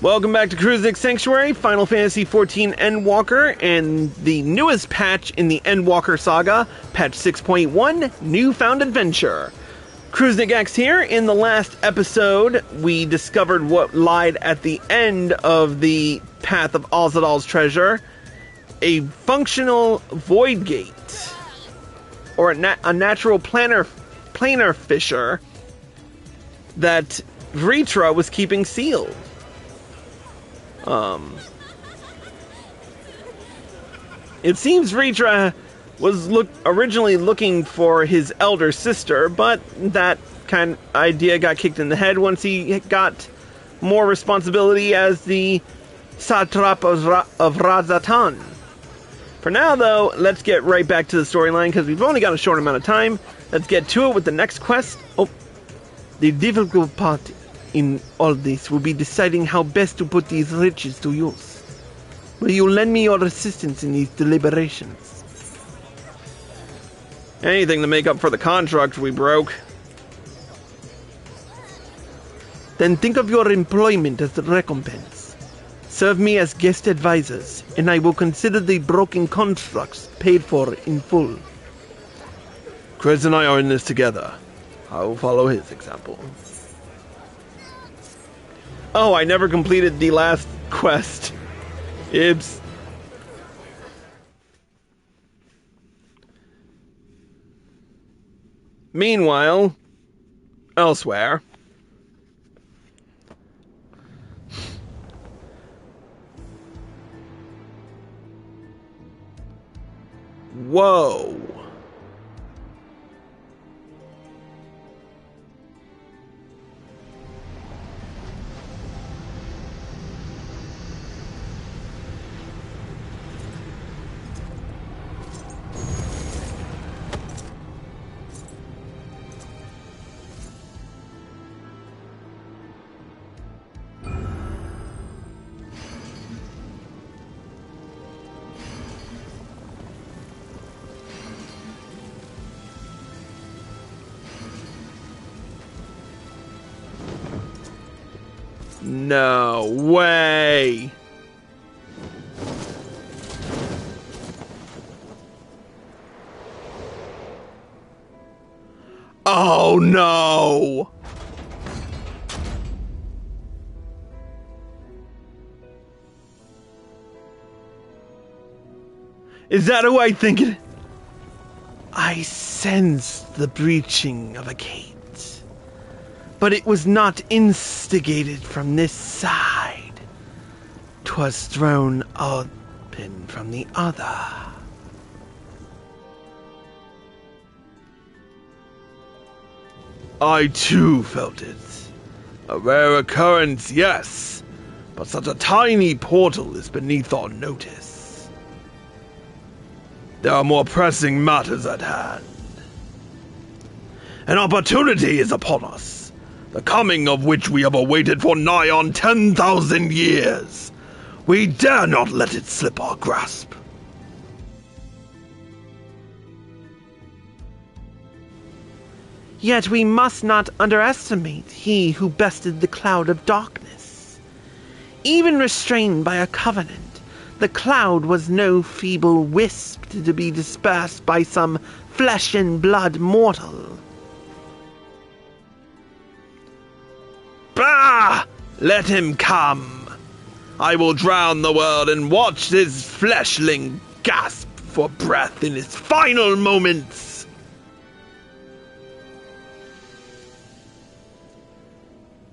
Welcome back to Cruising Sanctuary, Final Fantasy XIV Endwalker, and the newest patch in the Endwalker saga, patch 6.1, Newfound Adventure. Cruising X here. In the last episode, we discovered what lied at the end of the Path of Ozadal's treasure, a functional void gate, or a natural planar fissure that Vritra was keeping sealed. It seems Vritra was originally looking for his elder sister, but that kind of idea got kicked in the head once he got more responsibility as the satrap of Razatan. For now, though, let's get right back to the storyline, because we've only got a short amount of time. Let's get to it with the next quest. Oh, the difficult part in all this will be deciding how best to put these riches to use. Will you lend me your assistance in these deliberations? Anything to make up for the contract we broke. Then think of your employment as the recompense. Serve me as guest advisors, and I will consider the broken constructs paid for in full. Chris and I are in this together. I will follow his example. Oh, I never completed the last quest. Ibs. Meanwhile, elsewhere. Whoa. No way! Oh no! Is that who I think it? I sensed the breaching of a gate. But it was not instigated from this side. 'Twas thrown open from the other. I too felt it. A rare occurrence, yes, but such a tiny portal is beneath our notice. There are more pressing matters at hand. An opportunity is upon us, the coming of which we have awaited for nigh on 10,000 years. We dare not let it slip our grasp. Yet we must not underestimate he who bested the cloud of darkness. Even restrained by a covenant, the cloud was no feeble wisp to be dispersed by some flesh and blood mortal. Bah! Let him come. I will drown the world and watch this fleshling gasp for breath in his final moments.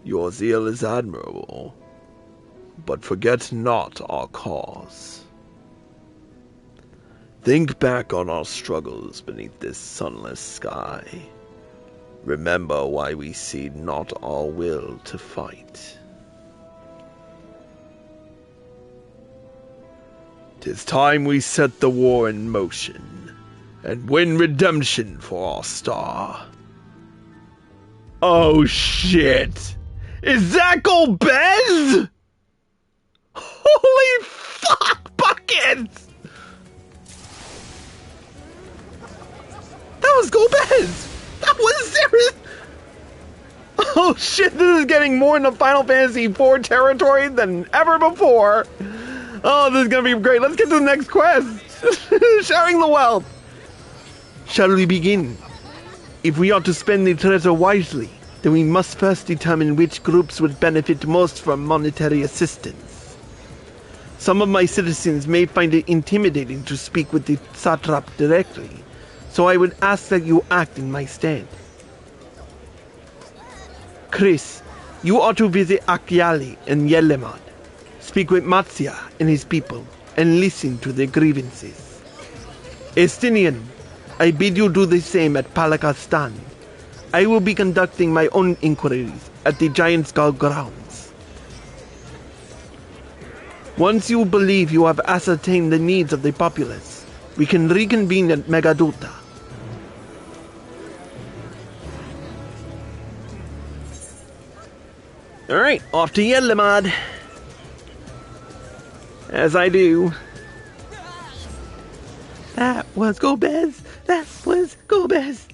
Your zeal is admirable, but forget not our cause. Think back on our struggles beneath this sunless sky. Remember why we cede not our will to fight. 'Tis time we set the war in motion, and win redemption for our star. Oh shit! Is that Golbez? Holy fuck buckets! That was Golbez! That was serious! Oh shit, this is getting more into Final Fantasy IV territory than ever before. Oh, this is gonna be great. Let's get to the next quest. Sharing the wealth. Shall we begin? If we are to spend the treasure wisely, then we must first determine which groups would benefit most from monetary assistance. Some of my citizens may find it intimidating to speak with the satrap directly, so I would ask that you act in my stead. Chris, you are to visit Akyali and Yelemad. Speak with Matsia and his people, and listen to their grievances. Estinian, I bid you do the same at Palakastan. I will be conducting my own inquiries at the Giant Skull grounds. Once you believe you have ascertained the needs of the populace, we can reconvene at Megaduta. Alright, off to Yelemad. As I do. That was Gobez. That was Gobez.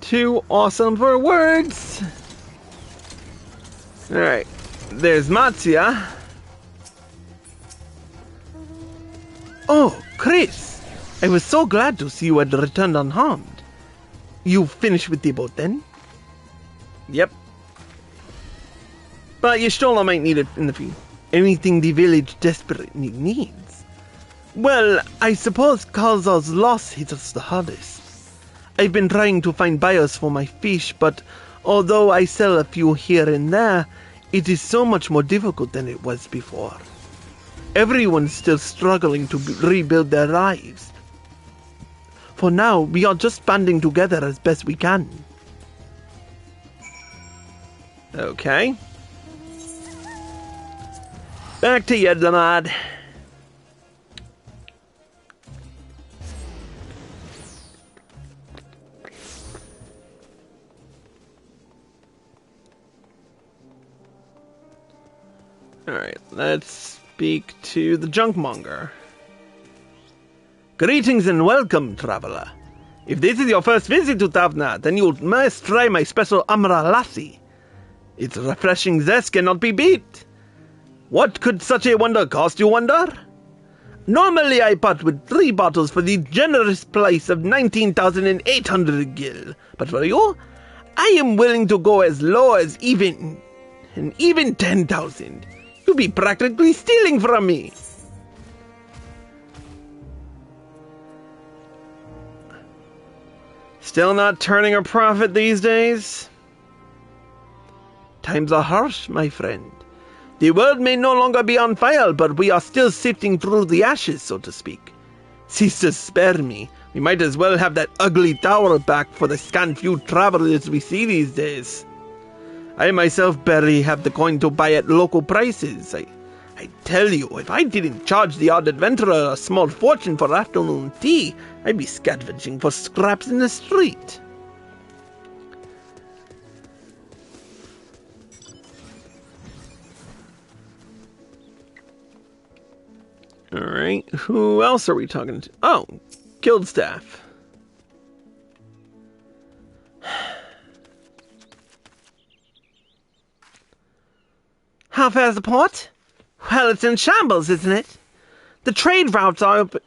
Too awesome for words. Alright, there's Matsuya. Oh, Chris! I was so glad to see you had returned unharmed. You finished with the boat then? Yep. But Y'shtola might need it in the future. Anything the village desperately needs. Well, I suppose Kalzar's loss hit us the hardest. I've been trying to find buyers for my fish, but although I sell a few here and there, it is so much more difficult than it was before. Everyone's still struggling to rebuild their lives. For now, we are just banding together as best we can. Okay. Back to Yedlamad. Alright, let's speak to the junkmonger. Greetings and welcome, traveler. If this is your first visit to Tavna, then you must try my special Amra Lassi. Its refreshing zest cannot be beat. What could such a wonder cost, you wonder? Normally I part with 3 bottles for the generous price of 19,800 gil, but for you, I am willing to go as low as even 10,000. You'll be practically stealing from me. Still not turning a profit these days? Times are harsh, my friend. The world may no longer be on fire, but we are still sifting through the ashes, so to speak. Cease to spare me. We might as well have that ugly tower back for the scant few travelers we see these days. I myself barely have the coin to buy at local prices. I tell you, if I didn't charge the odd adventurer a small fortune for afternoon tea, I'd be scavenging for scraps in the street. Alright, who else are we talking to? Oh, guild staff. How fares the port? Well, it's in shambles, isn't it? The trade routes are open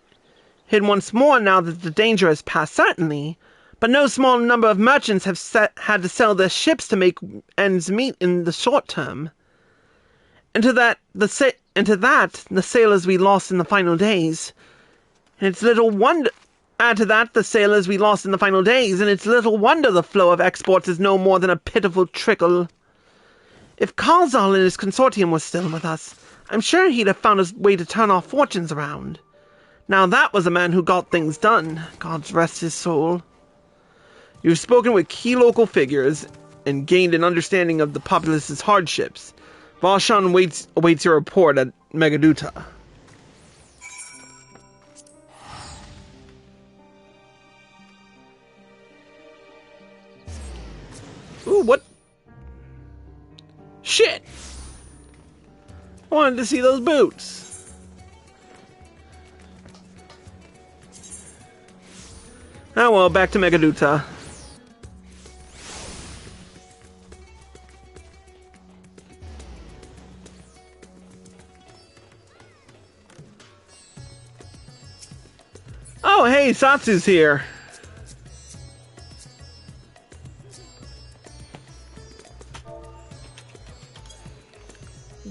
once more now that the danger has passed, certainly, but no small number of merchants have had to sell their ships to make ends meet in the short term. And to that, the sailors we lost in the final days. And it's little wonder... Add to that the sailors we lost in the final days, and it's little wonder the flow of exports is no more than a pitiful trickle. If Kalzal and his consortium was still with us, I'm sure he'd have found a way to turn our fortunes around. Now that was a man who got things done, God rest his soul. You've spoken with key local figures and gained an understanding of the populace's hardships. Varshahn awaits your report at Megaduta. I wanted to see those boots. Oh well, back to Megaduta. Oh hey, Satsu's here.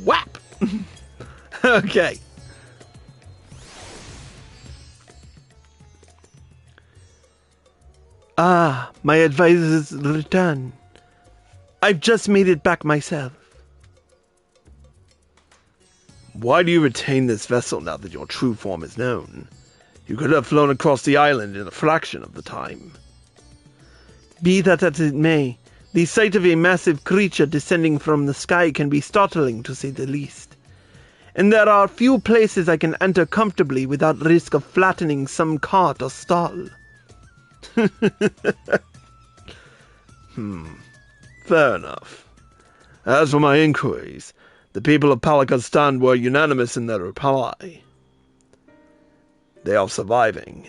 Whap! Okay. Ah, my advisor's return. I've just made it back myself. Why do you retain this vessel now that your true form is known? You could have flown across the island in a fraction of the time. Be that as it may, the sight of a massive creature descending from the sky can be startling, to say the least. And there are few places I can enter comfortably without risk of flattening some cart or stall. Fair enough. As for my inquiries, the people of Palakistan were unanimous in their reply. They are surviving.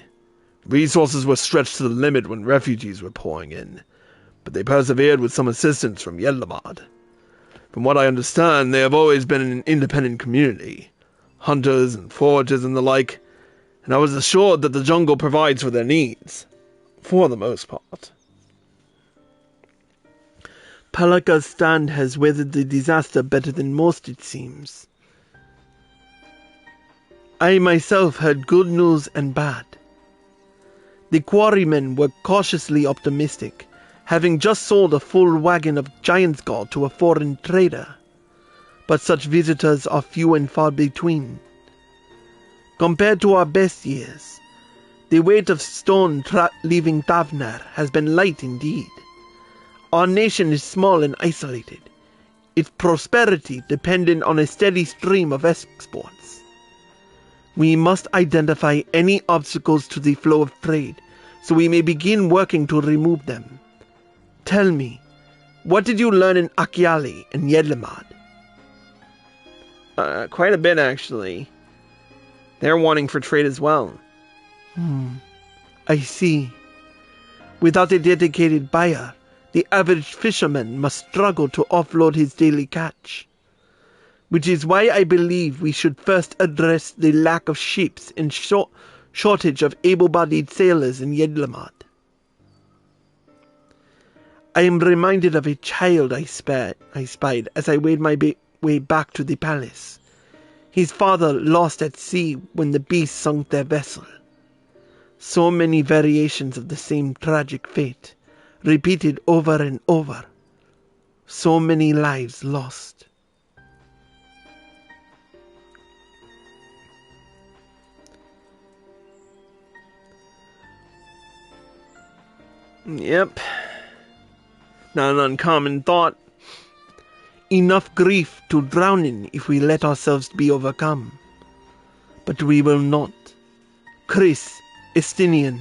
Resources were stretched to the limit when refugees were pouring in, but they persevered with some assistance from Yedlamad. From what I understand, they have always been an independent community, hunters and foragers and the like, and I was assured that the jungle provides for their needs, for the most part. Palakistan has weathered the disaster better than most, it seems. I myself heard good news and bad. The quarrymen were cautiously optimistic, having just sold a full wagon of giant's gold to a foreign trader. But such visitors are few and far between. Compared to our best years, the weight of stone leaving Tavner has been light indeed. Our nation is small and isolated, its prosperity dependent on a steady stream of exports. We must identify any obstacles to the flow of trade, so we may begin working to remove them. Tell me, what did you learn in Akyali and Yedlamad? Quite a bit, actually. They're wanting for trade as well. I see. Without a dedicated buyer, the average fisherman must struggle to offload his daily catch. Which is why I believe we should first address the lack of ships and shortage of able-bodied sailors in Yedlamad. I am reminded of a child I spied as I made my way back to the palace. His father lost at sea when the beast sunk their vessel. So many variations of the same tragic fate, repeated over and over. So many lives lost. Yep. Not an uncommon thought. Enough grief to drown in if we let ourselves be overcome. But we will not. Chris, Estinian,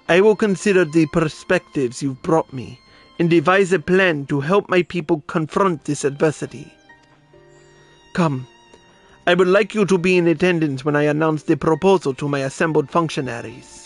I will consider the perspectives you've brought me and devise a plan to help my people confront this adversity. Come, I would like you to be in attendance when I announce the proposal to my assembled functionaries.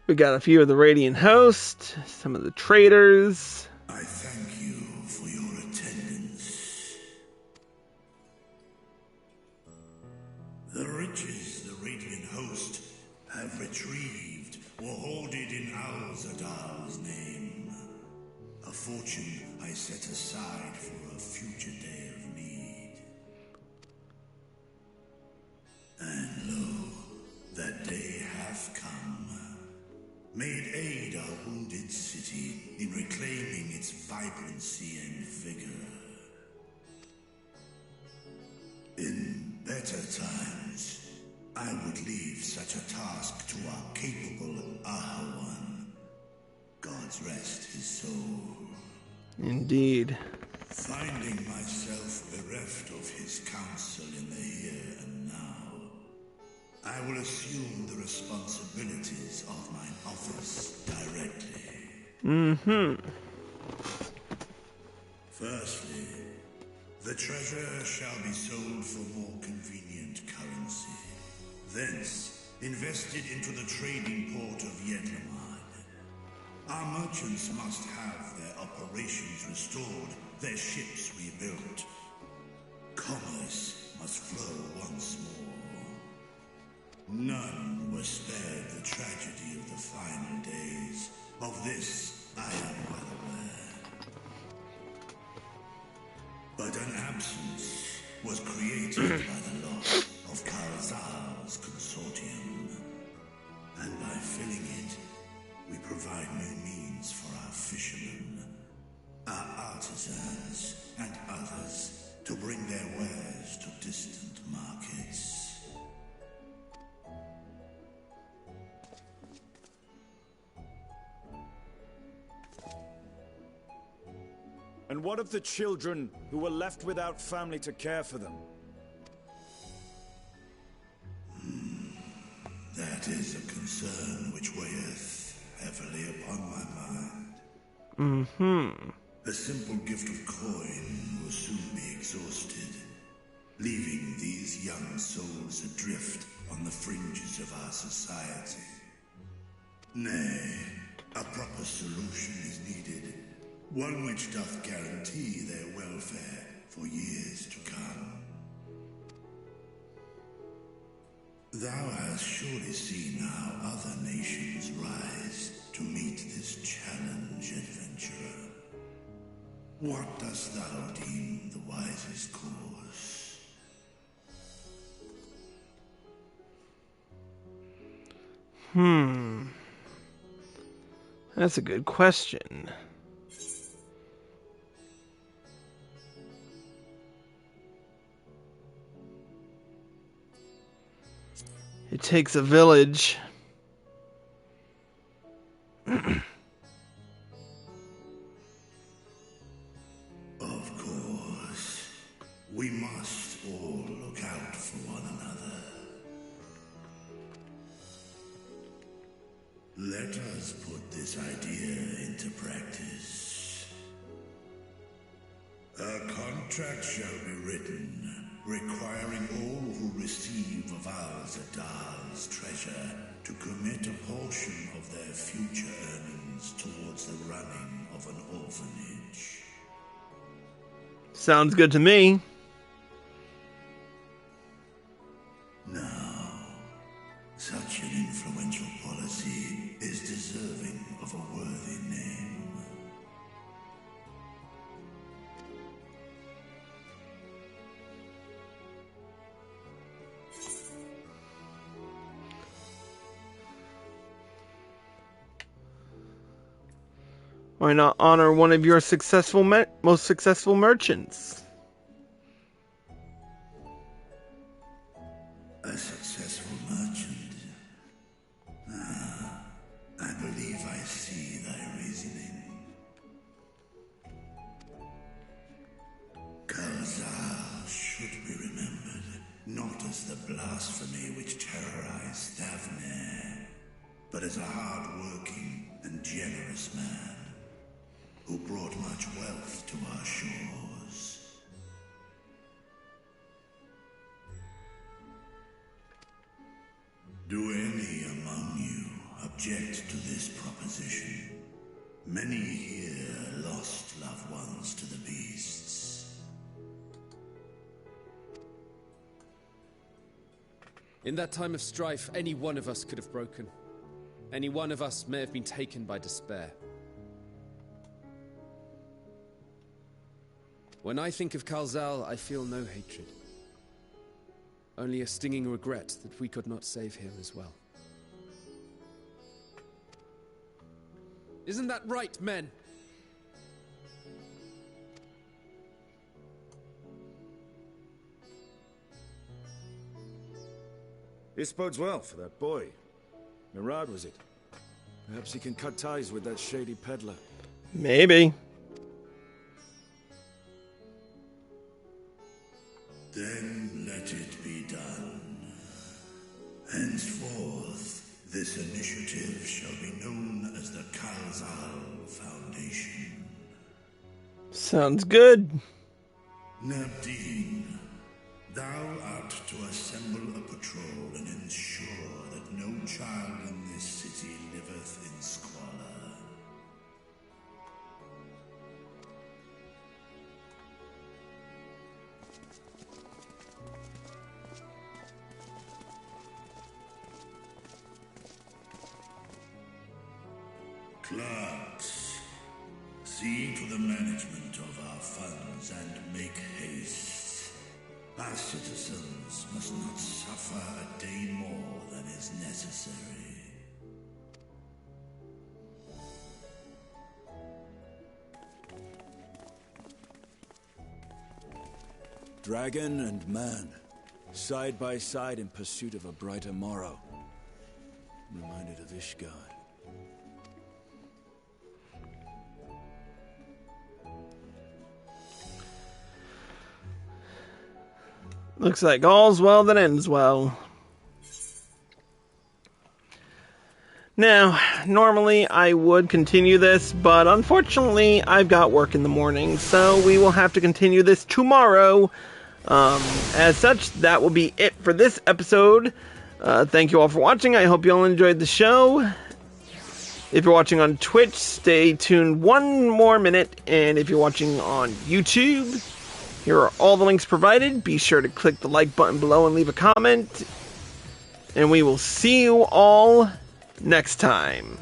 We got a few of the Radiant Host, some of the traders. I thank you for your attendance. The riches the Radiant Host have retrieved were hoarded in Al-Zadal's name. A fortune I set aside for a future day of need. And lo, that day hath come. May it aid our wounded city in reclaiming its vibrancy and vigor. In better times, I would leave such a task to our capable Ahawan. God's rest his soul. Indeed. Finding myself bereft of his counsel in the here and now, I will assume the responsibilities of mine office directly. Firstly, the treasure shall be sold for more convenient currency. Thence, invested into the trading port of Yedlamad. Our merchants must have their operations restored, their ships rebuilt. Commerce must flow once more. None were spared the tragedy of the final days. Of this, I am well aware. But an absence was created by the loss of Karazal's consortium. And by filling it, we provide new means for our fishermen, our artisans, and others to bring their wares to distant markets. And what of the children who were left without family to care for them? That is a concern which weigheth heavily upon my mind. A simple gift of coin will soon be exhausted, leaving these young souls adrift on the fringes of our society. Nay, a proper solution is needed, one which doth guarantee their welfare for years to come. Thou hast surely seen how other nations rise to meet this challenge, adventurer. What dost thou deem the wisest course? That's a good question. It takes a village. Of course, we must all look out for one another. Let us put this idea into practice. A contract shall be written, requiring all who receive of Al-Zadal's treasure to commit a portion of their future earnings towards the running of an orphanage. Sounds good to me. Now, such an influential policy is deserving of a worthy name. Why not honor one of your most successful merchants? A successful merchant? I believe I see thy reasoning. Karazal should be remembered, not as the blasphemy which terrorized Thavne, but as a hard-working and generous man who brought much wealth to our shores. Do any among you object to this proposition? Many here lost loved ones to the beasts. In that time of strife, any one of us could have broken. Any one of us may have been taken by despair. When I think of Kalzal, I feel no hatred. Only a stinging regret that we could not save him as well. Isn't that right, men? This bodes well for that boy. Mirad, was it? Perhaps he can cut ties with that shady peddler. Maybe. Then let it be done. Henceforth, this initiative shall be known as the Kalzal Foundation. Sounds good. Nabdeen, thou art to assemble a patrol and ensure that no child in this city liveth in squalor. Clerks, see to the management of our funds and make haste. Our citizens must not suffer a day more than is necessary. Dragon and man, side by side in pursuit of a brighter morrow. Reminded of Ishgard. Looks like all's well that ends well. Now, normally I would continue this, but unfortunately I've got work in the morning, so we will have to continue this tomorrow. As such, that will be it for this episode. Thank you all for watching. I hope you all enjoyed the show. If you're watching on Twitch, stay tuned one more minute, and if you're watching on YouTube, here are all the links provided. Be sure to click the like button below and leave a comment. And we will see you all next time.